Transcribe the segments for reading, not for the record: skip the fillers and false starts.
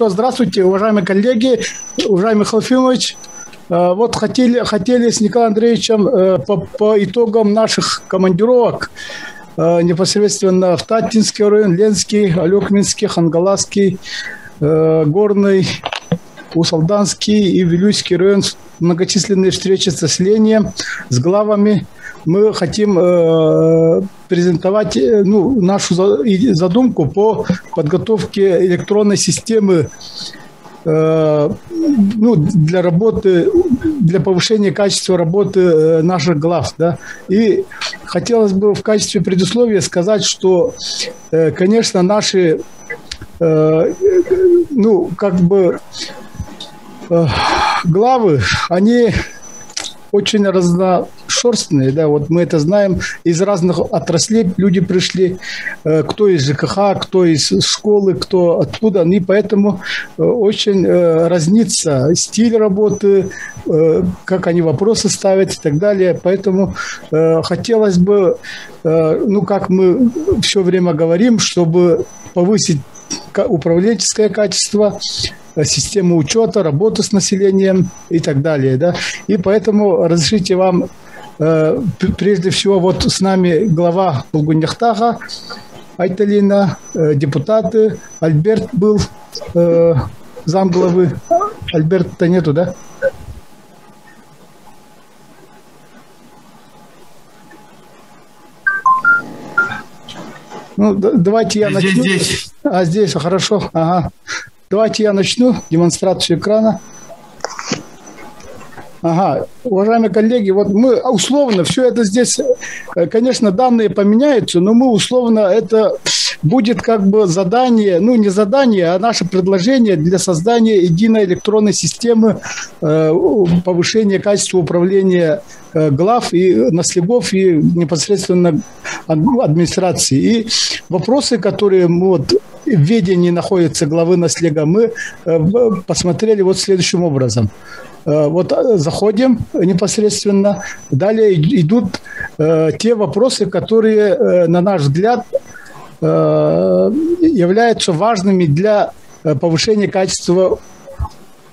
Здравствуйте, уважаемые коллеги, уважаемый Михаил Ефимович. Вот хотели с Николаем Андреевичем по итогам наших командировок непосредственно в Татинский район, Ленский, Алекминский, Хангаласский, Горный, Усалданский и Вилюйский район, многочисленные встречи с населением, с главами. Мы хотим презентовать нашу задумку по подготовке электронной системы для работы, для повышения качества работы наших глав. Да? И хотелось бы в качестве предусловия сказать, что, конечно, наши главы, они очень разношерстные, да, вот мы это знаем, из разных отраслей люди пришли, кто из ЖКХ, кто из школы, кто откуда, и поэтому очень разнится стиль работы, как они вопросы ставят и так далее, поэтому хотелось бы, как мы все время говорим, чтобы повысить управленческое качество, систему учета, работу с населением и так далее. Да? И поэтому разрешите вам, прежде всего, вот с нами глава Булгуньяхтага Айталина, депутаты, Альберт был, замглавы. Альберта нету, да? Давайте я начну. Здесь. Здесь, хорошо. Ага. Давайте я начну демонстрацию экрана. Уважаемые коллеги, вот мы условно, все это здесь, конечно, данные поменяются, но мы условно, это будет как бы задание, не задание, а наше предложение для создания единой электронной системы повышения качества управления глав и наследов и непосредственно администрации. И вопросы, которые в ведении находятся главы наслега, мы посмотрели вот следующим образом. Вот заходим непосредственно, далее идут те вопросы, которые, на наш взгляд, являются важными для повышения качества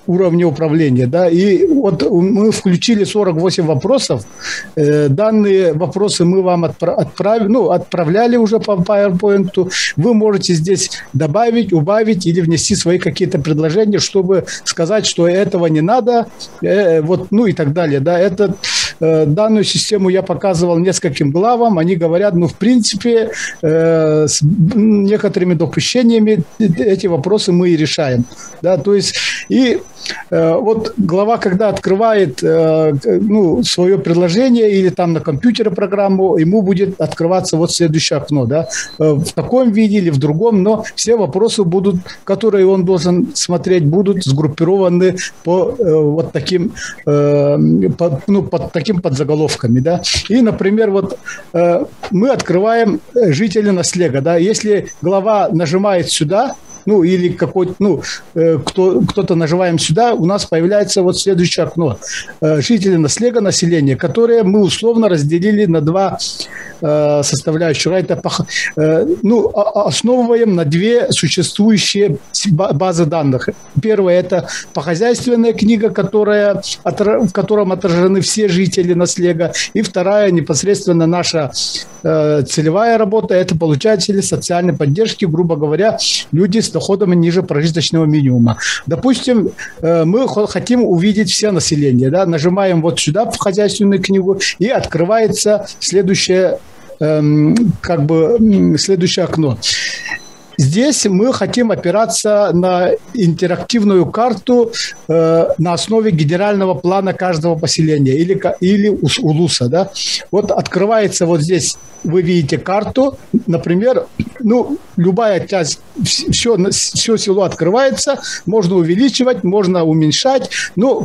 уровня управления. Да? И вот мы включили 48 вопросов. Данные вопросы мы вам отправляли уже по PowerPoint. Вы можете здесь добавить, убавить или внести свои какие-то предложения, чтобы сказать, что этого не надо, и так далее. Да? Данную систему я показывал нескольким главам. Они говорят, в принципе, с некоторыми допущениями эти вопросы мы и решаем. Да? То есть, вот глава, когда открывает свое предложение или там на компьютере программу, ему будет открываться вот следующее окно, да, в таком виде или в другом, но все вопросы будут, которые он должен смотреть, будут сгруппированы по вот таким, под таким подзаголовками, да. И, например, вот мы открываем жители наслега, да, если глава нажимает сюда, или какой-то, кто-то нажимаем сюда, у нас появляется вот следующее окно. Жители наслега населения, которые мы условно разделили на два составляющих. Это основываем на две существующие базы данных. Первая – это похозяйственная книга, в котором отражены все жители наслега. И вторая – непосредственно наша целевая работа – это получатели социальной поддержки, грубо говоря, люди с доходами ниже прожиточного минимума. Допустим, мы хотим увидеть все население, да? Нажимаем вот сюда в хозяйственную книгу, и открывается следующее окно. Здесь мы хотим опираться на интерактивную карту на основе генерального плана каждого поселения или улуса. Да? Вот открывается вот здесь, вы видите карту, например, любая часть, все село открывается, можно увеличивать, можно уменьшать,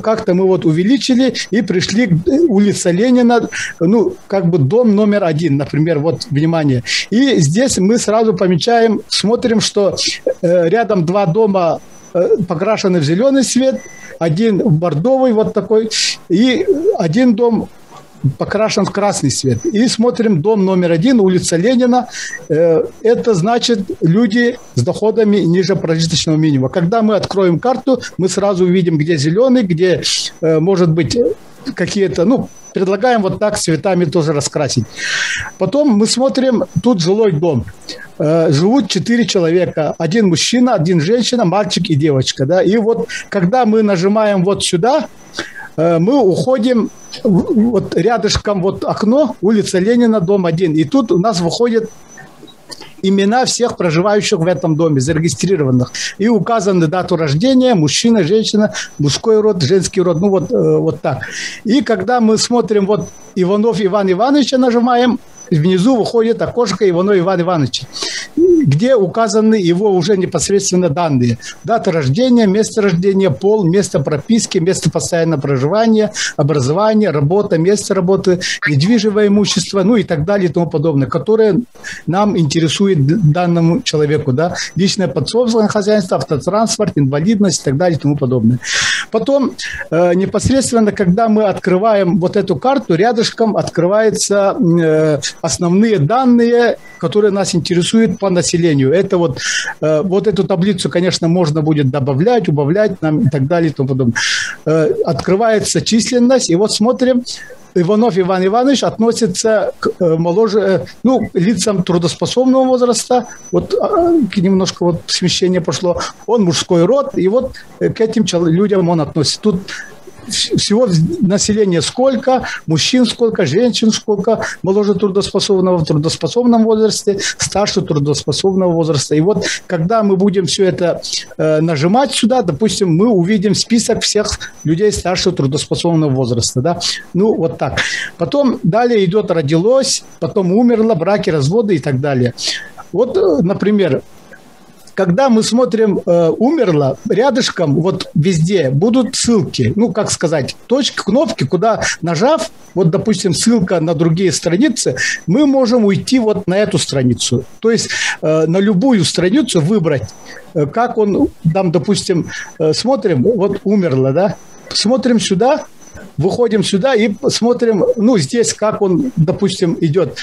как-то мы вот увеличили и пришли к улице Ленина, дом номер 1, например, вот, внимание. И здесь мы сразу помечаем, смотрим, что рядом два дома покрашены в зеленый цвет, один в бордовый вот такой, и один дом покрашен в красный цвет. И смотрим дом номер 1, улица Ленина. Это значит люди с доходами ниже прожиточного минимума. Когда мы откроем карту, мы сразу увидим, где зеленый, где, может быть, какие-то, ну, предлагаем вот так цветами тоже раскрасить. Потом мы смотрим, тут жилой дом. Живут 4 человека. 1 мужчина, 1 женщина, мальчик и девочка. Да? И вот когда мы нажимаем вот сюда, мы уходим вот рядышком, вот окно, улица Ленина, дом 1. И тут у нас выходит имена всех проживающих в этом доме, зарегистрированных. И указаны дату рождения, мужчина, женщина, мужской род, женский род. Ну, вот так. И когда мы смотрим, вот Иванов Иван Ивановича нажимаем, внизу выходит окошко Иванова Ивана Ивановича, где указаны его уже непосредственно данные. Дата рождения, место рождения, пол, место прописки, место постоянного проживания, образование, работа, место работы, недвижимое имущество, ну и так далее и тому подобное, которое нам интересует данному человеку. Да? Личное подсобственное хозяйство, автотранспорт, инвалидность и так далее и тому подобное. Потом непосредственно, когда мы открываем вот эту карту, рядышком открываются основные данные, которые нас интересуют по населению. Это вот эту таблицу, конечно, можно будет добавлять, убавлять нам и так далее и тому подобное. Открывается численность, и вот смотрим, Иванов Иван Иванович относится к моложе, ну, лицам трудоспособного возраста. Вот немножко вот смещение пошло. Он мужской род, и вот к этим людям он относится. Тут всего населения сколько, мужчин сколько, женщин сколько, моложе трудоспособного в трудоспособном возрасте, старше трудоспособного возраста. И вот когда мы будем все это нажимать сюда, допустим, мы увидим список всех людей старше трудоспособного возраста. Да? Ну, вот так. Потом далее идет родилось, потом умерло, браки, разводы и так далее. Вот, например, когда мы смотрим «умерло», рядышком вот везде будут ссылки, ну, как сказать, точки, кнопки, куда нажав, вот, допустим, ссылка на другие страницы, мы можем уйти вот на эту страницу. То есть на любую страницу выбрать, как он, там, допустим, смотрим, вот «умерло», да, смотрим сюда, выходим сюда и смотрим, ну, здесь, как он, допустим, идет.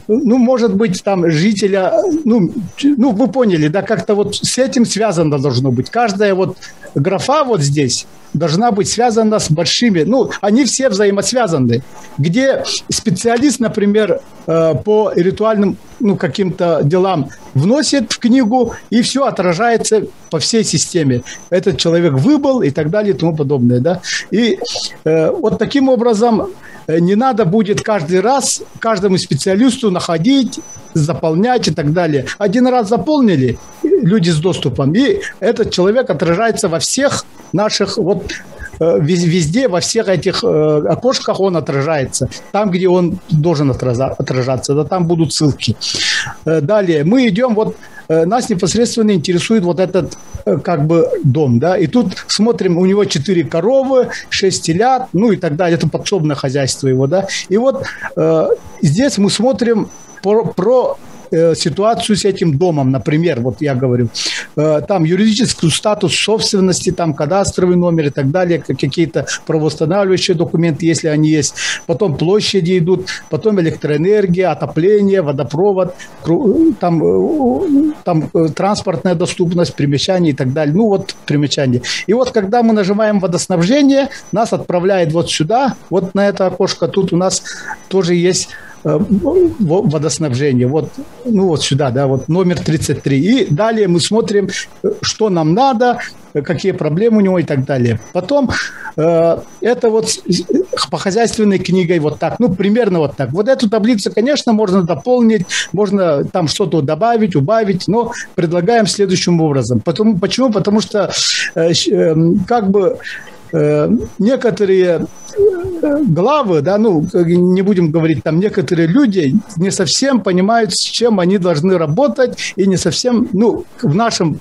Ну, может быть, там жителя, ну, вы поняли, да, как-то вот с этим связано должно быть. Каждая вот графа вот здесь должна быть связана с большими, ну, они все взаимосвязаны. Где специалист, например, по ритуальным, ну, каким-то делам вносит в книгу, и все отражается по всей системе. Этот человек выбыл и так далее и тому подобное, да. И вот таким образом не надо будет каждый раз каждому специалисту находить, заполнять и так далее. Один раз заполнили люди с доступом, и этот человек отражается во всех наших, вот везде, во всех этих окошках он отражается. Там, где он должен отражаться, да, там будут ссылки. Далее мы идем, вот нас непосредственно интересует вот этот как бы дом, да, и тут смотрим, у него 4 коровы, 6 телят, ну и так далее, это подсобное хозяйство его, да, и вот здесь мы смотрим про ситуацию с этим домом, например, вот я говорю, там юридический статус собственности, там кадастровый номер и так далее, какие-то правоустанавливающие документы, если они есть, потом площади идут, потом электроэнергия, отопление, водопровод, там транспортная доступность, примечания и так далее, ну вот примечания. И вот когда мы нажимаем водоснабжение, нас отправляет вот сюда, вот на это окошко, тут у нас тоже есть водоснабжение, вот, ну вот сюда, да, вот номер 33. И далее мы смотрим, что нам надо, какие проблемы у него и так далее. Потом это вот по хозяйственной книге вот так, ну примерно вот так. Вот эту таблицу, конечно, можно дополнить, можно там что-то добавить, убавить, но предлагаем следующим образом. Почему? Потому что как бы некоторые главы, да, ну, не будем говорить, там, некоторые люди не совсем понимают, с чем они должны работать, и не совсем, ну,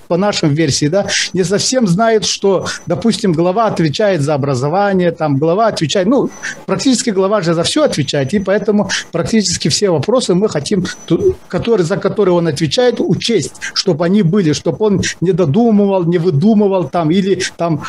по нашим версии, да, не совсем знают, что, допустим, глава отвечает за образование, там, глава отвечает, ну, практически глава же за все отвечает, и поэтому практически все вопросы мы хотим, за которые он отвечает, учесть, чтобы они были, чтобы он не додумывал, не выдумывал, там, или там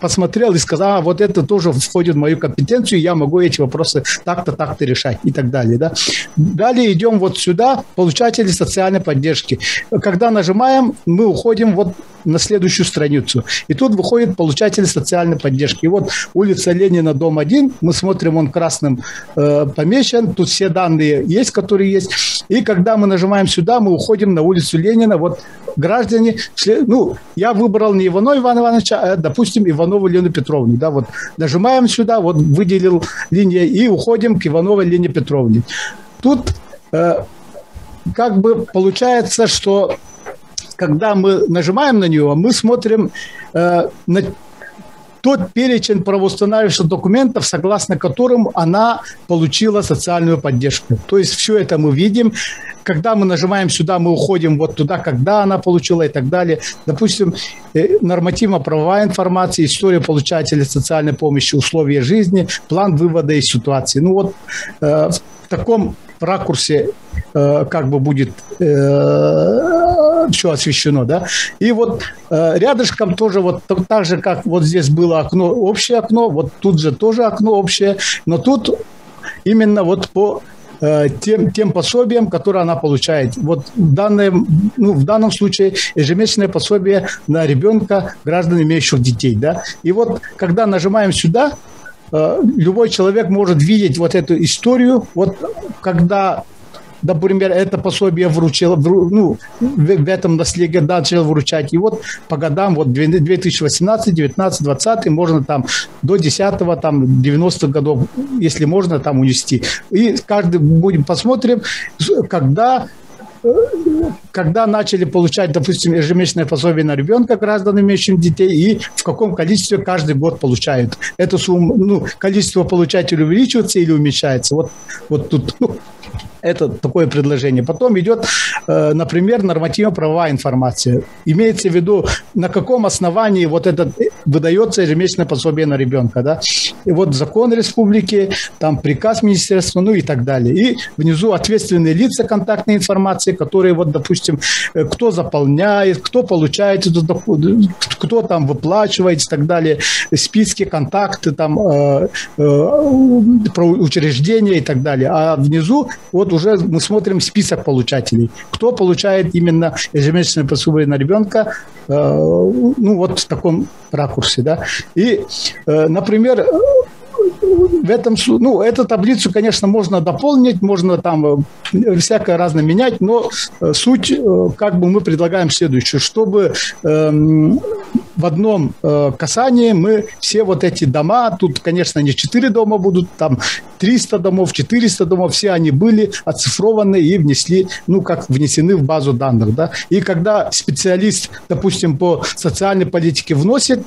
посмотрел и сказал, вот это тоже уже входит в мою компетенцию, я могу эти вопросы так-то решать и так далее. Да? Далее идем вот сюда, получатели социальной поддержки. Когда нажимаем, мы уходим вот на следующую страницу. И тут выходит получатель социальной поддержки. И вот улица Ленина, дом 1, мы смотрим, он красным помечен, тут все данные есть, которые есть. И когда мы нажимаем сюда, мы уходим на улицу Ленина, вот граждане, ну, я выбрал не Иванова Ивана Ивановича, а, допустим, Иванову Лену Петровну, да, вот нажимаем сюда, вот выделил линию и уходим к Ивановой Лене Петровне. Тут как бы получается, что когда мы нажимаем на нее, мы смотрим на тот перечень правоустанавливающих документов, согласно которым она получила социальную поддержку. То есть все это мы видим. Когда мы нажимаем сюда, мы уходим вот туда, когда она получила и так далее. Допустим, нормативно-правовая информация, история получателя социальной помощи, условия жизни, план вывода из ситуации. Ну вот в таком ракурсе как бы будет все освещено, да. И вот рядышком тоже вот так же, как вот здесь было окно, общее окно, вот тут же тоже окно общее, но тут именно вот по тем пособиям, которые она получает. Вот в данном случае ежемесячное пособие на ребенка граждан, имеющих детей, да. И вот когда нажимаем сюда, любой человек может видеть вот эту историю, вот когда, например, это пособие вручил, ну, в этом наследии начал вручать. И вот по годам, вот 2018, 19, 20, можно там до 10-го, там 90-х годов, если можно, там унести. И каждый будем посмотрим, когда начали получать, допустим, ежемесячное пособие на ребенка граждан, имеющих детей, и в каком количестве каждый год получают. Эту сумму, ну, количество получателей увеличивается или уменьшается. Вот тут, ну, это такое предложение. Потом идет, например, нормативно-правовая информация. Имеется в виду, на каком основании вот это выдается ежемесячное пособие на ребенка. Да? И вот закон республики, там приказ министерства, ну и так далее. И внизу ответственные лица контактной информации, которые, вот, допустим, кто заполняет, кто получает эту доход, кто там выплачивает и так далее, списки, контакты, там, учреждения и так далее. А внизу вот уже мы смотрим список получателей. Кто получает именно ежемесячное пособие на ребенка, ну, вот в таком ракурсе, да. И, например, в этом, ну, эту таблицу, конечно, можно дополнить, можно там всякое разное менять, но суть, как бы мы предлагаем следующее, чтобы в одном касании мы все вот эти дома, тут, конечно, не 4 дома будут, там 300 домов, 400 домов, все они были оцифрованы и внесли, ну, как внесены в базу данных, да. И когда специалист, допустим, по социальной политике вносит,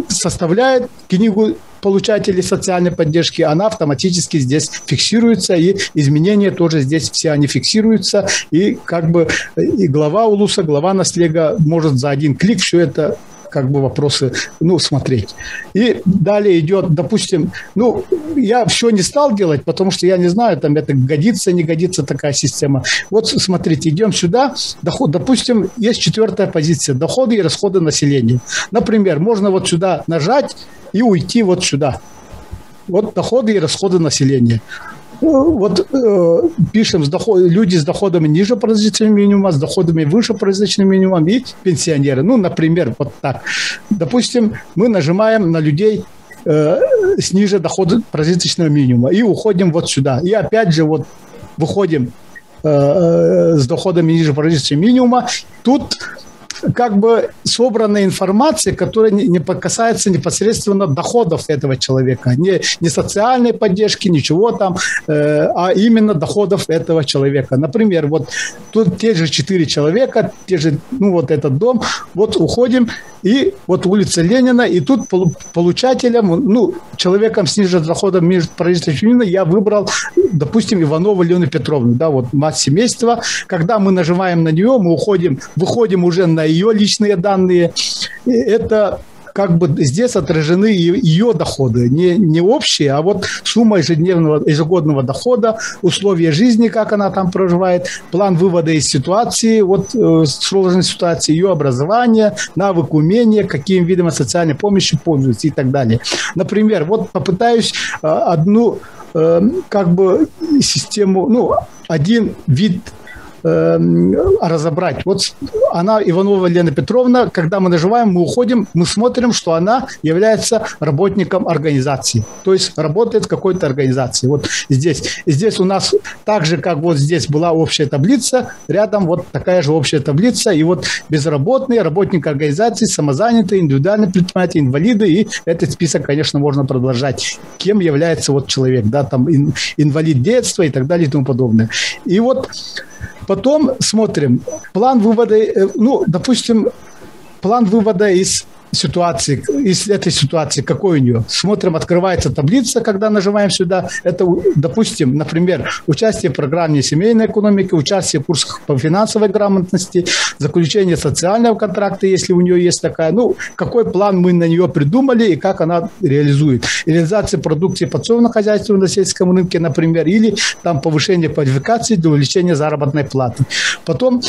составляет книгу получателей социальной поддержки, она автоматически здесь фиксируется, и изменения тоже здесь все они фиксируются, и как бы и глава улуса, глава наслега может за один клик все это как бы вопросы, ну, смотреть. И далее идет, допустим, ну, я все не стал делать, потому что я не знаю, там это годится, не годится такая система. Вот смотрите, идем сюда, доход, допустим, есть 4-я позиция, доходы и расходы населения. Например, можно вот сюда нажать и уйти вот сюда. Вот доходы и расходы населения. Вот пишем люди с доходами ниже прожиточного минимума, с доходами выше прожиточного минимума и пенсионеры. Ну, например, вот так. Допустим, мы нажимаем на людей с ниже дохода прожиточного минимума и уходим вот сюда. И опять же вот выходим с доходами ниже прожиточного минимума. Тут как бы собранная информация, которая не касается непосредственно доходов этого человека, не социальной поддержки, ничего там, а именно доходов этого человека. Например, вот тут те же 4 человека, те же, ну, вот этот дом, вот уходим, и вот улица Ленина, и тут получателем, ну, человеком с ниже доходом ниже прожиточного минимума я выбрал, допустим, Иванову Лену Петровну, да, вот мать семейства. Когда мы нажимаем на нее, мы выходим уже на ее личные данные. Это как бы здесь отражены ее доходы, не общие, а вот сумма ежегодного дохода, условия жизни, как она там проживает, план вывода из ситуации, вот сложной ситуации, ее образование, навык, умения, какими видами социальной помощи пользуется и так далее. Например, вот попытаюсь одну как бы систему, ну, один вид разобрать. Вот она, Иванова Елена Петровна, когда мы нажимаем, мы уходим, мы смотрим, что она является работником организации. То есть работает в какой-то организации. Вот здесь у нас так же, как вот здесь была общая таблица, рядом вот такая же общая таблица. И вот безработные, работник организации, самозанятые, индивидуальные предприниматели, инвалиды. И этот список, конечно, можно продолжать. Кем является вот человек, да, там инвалид детства и так далее и тому подобное. И вот потом смотрим, план вывода, ну, допустим, план вывода из ситуации, из этой ситуации, какой у нее. Смотрим, открывается таблица, когда нажимаем сюда. Это, допустим, например, участие в программе семейной экономики, участие в курсах по финансовой грамотности, заключение социального контракта, если у нее есть такая. Ну, какой план мы на нее придумали и как она реализует. Реализация продукции подсобного хозяйства на сельском рынке, например, или там повышение квалификации для увеличения заработной платы. Потом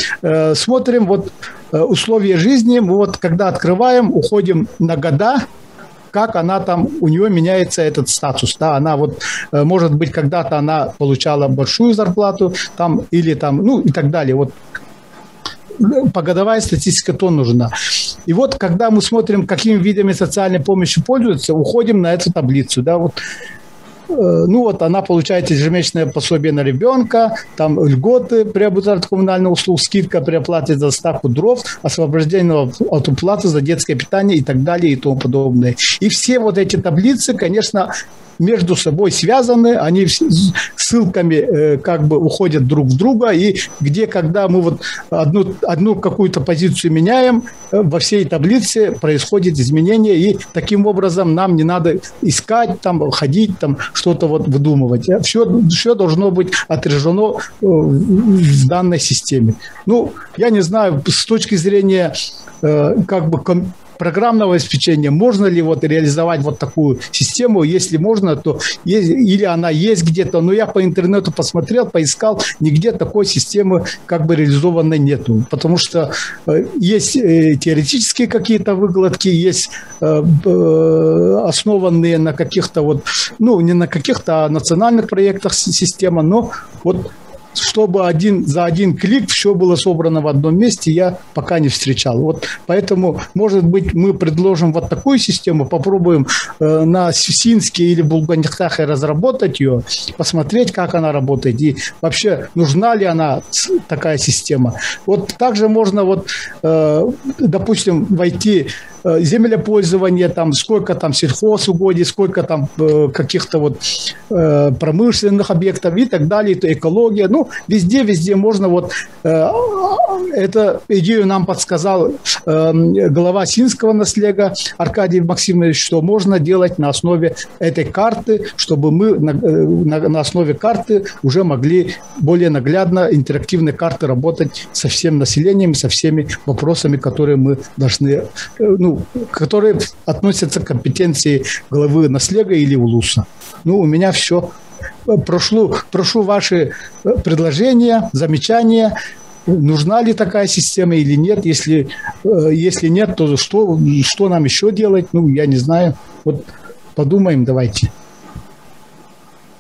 смотрим вот условия жизни. Мы вот когда открываем, уходим на года, как она там, у нее меняется этот статус. Да? Она вот, может быть, когда-то она получала большую зарплату, там, или там, ну и так далее. Вот погодовая статистика то нужна. И вот, когда мы смотрим, какими видами социальной помощи пользуются, уходим на эту таблицу. Да? Вот, ну вот она получает ежемесячное пособие на ребенка, там льготы при оплате коммунальных услуг, скидка при оплате за доставку дров, освобождение от уплаты за детское питание и так далее и тому подобное. И все вот эти таблицы, конечно, между собой связаны, они ссылками как бы уходят друг в друга, и где, когда мы вот одну какую-то позицию меняем, во всей таблице происходит изменение, и таким образом нам не надо искать, там, ходить, там, что-то вот выдумывать. Все должно быть отражено в данной системе. Ну, я не знаю, с точки зрения как бы программного обеспечения, можно ли вот реализовать вот такую систему? Если можно, то или она есть где-то, но я по интернету посмотрел, поискал, нигде такой системы как бы реализованной нету, потому что есть теоретические какие-то выкладки, есть основанные на каких-то вот, ну, не на каких-то, а национальных проектах система, но вот чтобы за один клик все было собрано в одном месте, я пока не встречал. Вот поэтому, может быть, мы предложим вот такую систему, попробуем на Синске или Булганихтахе разработать ее, посмотреть, как она работает и вообще нужна ли она такая система. Вот также можно вот, допустим, войти землепользование, там, сколько там сельхозугодий, сколько там каких-то вот промышленных объектов и так далее, то экология. Ну, везде можно вот эту идею нам подсказал глава Синского наслега Аркадий Максимович, что можно делать на основе этой карты, чтобы мы на основе карты уже могли более наглядно, интерактивной карты работать со всем населением, со всеми вопросами, которые мы должны, ну, которые относятся к компетенции главы наслега или УЛУСа. Ну, у меня все. Прошу ваши предложения, замечания. Нужна ли такая система или нет? Если нет, то что нам еще делать? Ну, я не знаю. Вот подумаем, давайте.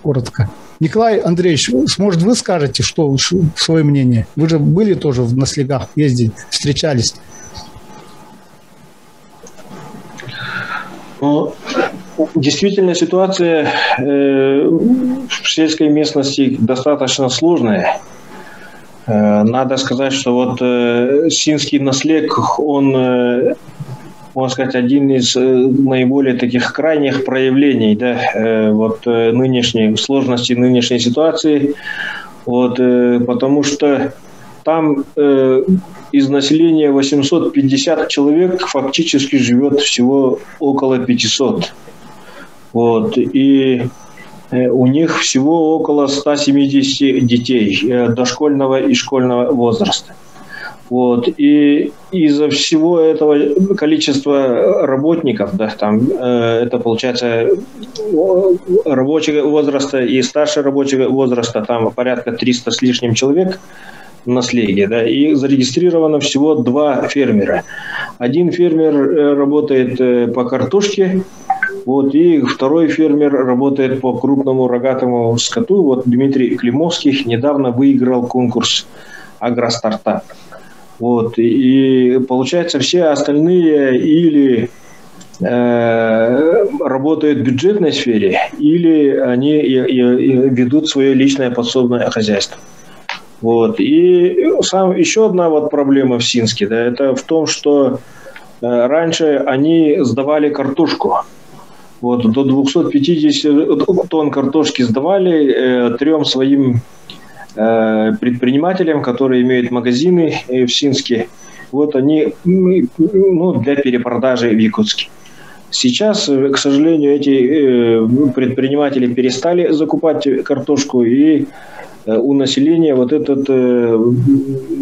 Коротко. Николай Андреевич, может, вы скажете, что свое мнение? Вы же были тоже в наслегах, ездили, встречались. Ну, действительно, ситуация в сельской местности достаточно сложная. Надо сказать, что вот Синский наслег, он, можно сказать, один из наиболее таких крайних проявлений, да, вот нынешней сложности нынешней ситуации, вот, потому что там из населения 850 человек фактически живет всего около 500. Вот. И у них всего около 170 детей дошкольного и школьного возраста. Вот, и из-за всего этого количества работников, да, там, это получается рабочего возраста и старше рабочего возраста, там порядка 300 с лишним человек на слеге, да, и зарегистрировано всего 2 фермера. Один фермер работает по картошке, вот, и второй фермер работает по крупному рогатому скоту. Вот Дмитрий Климовский недавно выиграл конкурс «Агростартап». Вот, и получается, все остальные или работают в бюджетной сфере, или они ведут свое личное подсобное хозяйство. Вот. И еще одна вот проблема в Синске, да, это в том, что раньше они сдавали картошку. Вот, до 250 тонн картошки сдавали 3 своим предпринимателям, которые имеют магазины в Синске. Вот они, ну, для перепродажи в Якутске. Сейчас, к сожалению, эти предприниматели перестали закупать картошку, и у населения вот этот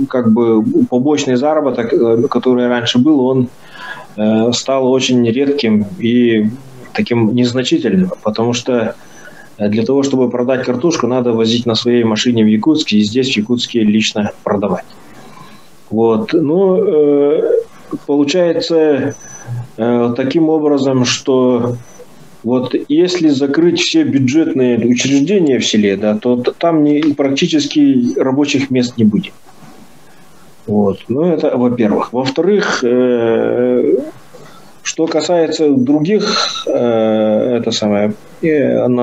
как бы побочный заработок, который раньше был, он стал очень редким и таким незначительным, потому что для того, чтобы продать картошку, надо возить на своей машине в Якутск и здесь в Якутске лично продавать. Вот. Ну, получается таким образом, что вот если закрыть все бюджетные учреждения в селе, да, то там практически рабочих мест не будет. Вот. Ну, это во-первых. Во-вторых, что касается других на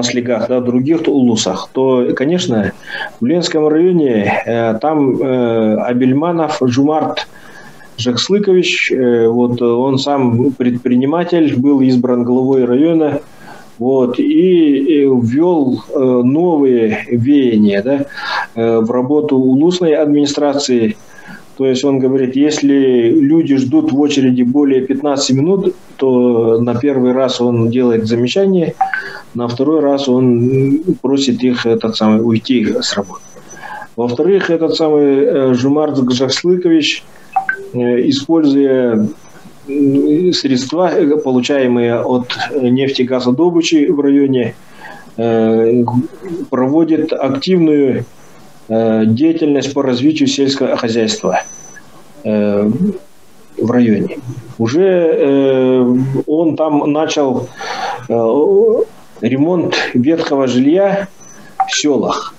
слегах, да, других улусах, то, конечно, в Ленском районе там Абельманов Жумарт Жакслыкович, вот он сам предприниматель, был избран главой района, вот, и ввел новые веяния, да, в работу улусной администрации. То есть он говорит, если люди ждут в очереди более 15 минут, то на первый раз он делает замечание, на второй раз он просит их уйти с работы. Во-вторых, этот самый Жумарт Жакслыкович, используя средства, получаемые от нефтегазодобычи в районе, проводит активную деятельность по развитию сельского хозяйства в районе. Уже он там начал ремонт ветхого жилья в селах.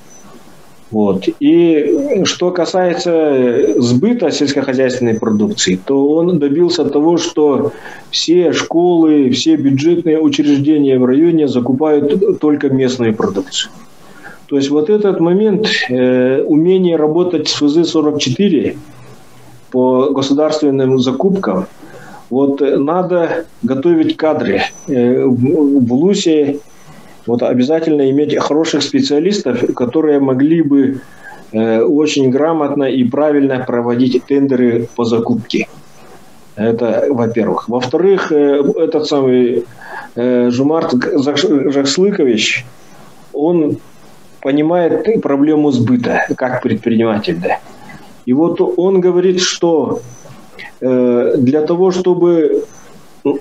Вот. И что касается сбыта сельскохозяйственной продукции, то он добился того, что все школы, все бюджетные учреждения в районе закупают только местную продукцию. То есть вот этот момент, умение работать с ФЗ-44 по государственным закупкам, вот надо готовить кадры в УЛУСе. Вот обязательно иметь хороших специалистов, которые могли бы очень грамотно и правильно проводить тендеры по закупке. Это во-первых. Во-вторых, этот самый Жумарт Жакслыкович, он понимает проблему сбыта как предприниматель. Да. И вот он говорит, что для того, чтобы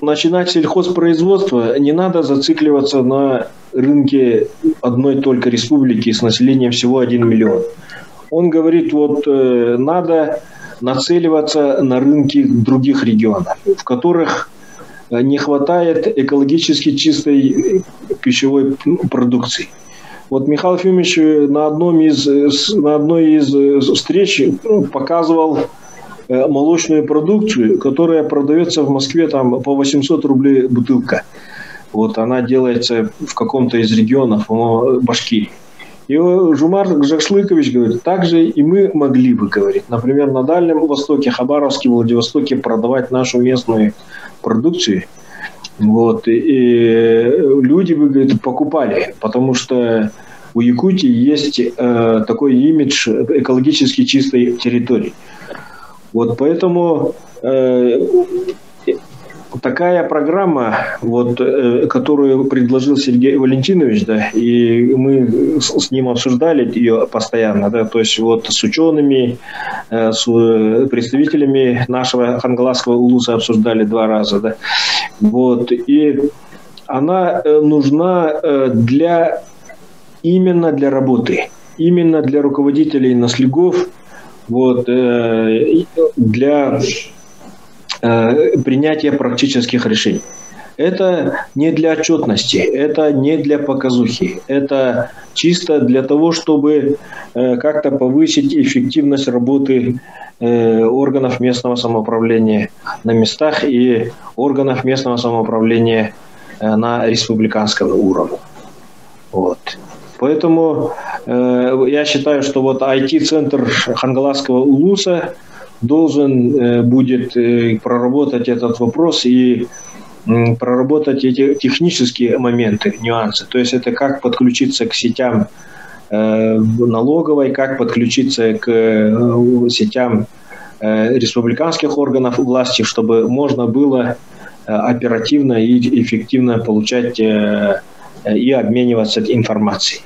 начинать сельхозпроизводство, не надо зацикливаться на рынке одной только республики с населением всего 1 миллион. Он говорит, вот надо нацеливаться на рынки других регионов, в которых не хватает экологически чистой пищевой продукции. Вот Михаил Ефимович на одной из встреч показывал молочную продукцию, которая продается в Москве там по 800 рублей бутылка. Вот она делается в каком-то из регионов Башкирии. И Жумарт Жакслыкович говорит, также и мы могли бы, говорить, например, на Дальнем Востоке, Хабаровске, Владивостоке продавать нашу местную продукцию. Вот, и люди бы, говорит, покупали, потому что у Якутии есть такой имидж экологически чистой территории. Вот поэтому такая программа, вот, которую предложил Сергей Валентинович, да, и мы с ним обсуждали ее постоянно, да, то есть вот с учеными, с представителями нашего Хангаласского улуса обсуждали 2 раза, да, вот, и она нужна именно для работы, именно для руководителей наследов, вот, для принятия практических решений. Это не для отчетности, это не для показухи, это чисто для того, чтобы как-то повысить эффективность работы органов местного самоуправления на местах и органов местного самоуправления на республиканском уровне. Вот. Поэтому я считаю, что вот IT-центр Хангаласского улуса должен будет проработать этот вопрос и проработать эти технические моменты, нюансы. То есть это как подключиться к сетям налоговой, как подключиться к сетям республиканских органов власти, чтобы можно было оперативно и эффективно получать и обмениваться информацией.